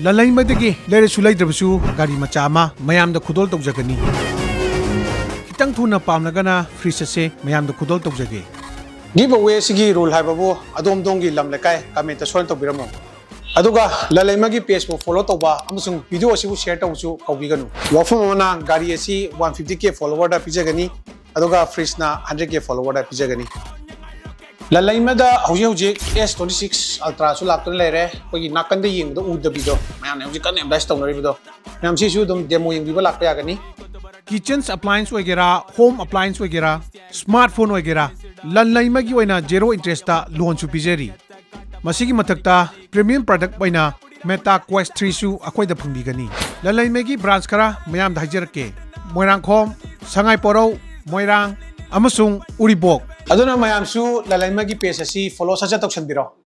Lanleima Lere Sulai Drasu, Gari Machama, Mayam the Kudol Tokjagani. Kitang Tuna Pamnagana, Frisase, Mayam the Kudol Tokjagi. Giveaway Sigi rule Hababu, Adom Dongi Lamlekai, Kamita Swan to Biramo. Aduga, Lanleima page will follow Toba, Amazon video she will share to Kawiganu. Wafumona, Gari 150k follower da Pijagani, Aduga Frisna 100k follower da Pijagani. Lanleima da Hauji S26 Ultra Sulakton Lere, Pagi Nakanda Ying, the Uda Bido, Man, you can invest on the Rivido. Nam Sishu demo in Viva Pagani. Kitchens appliance wagera, home appliance wagera, smartphone wagera, Lanleima Giwana zero interest loan to Pizeri. Masigi Matakta, premium product baina, Meta Quest 3 su Akwai the Pumigani. Lanleima branch kara, Mayam Dajerke, Moirang Kom, Sangai Poro, Moirang, Amasung, Uribok. Aduna Mayam su Lanleima page follow such a toxin biro.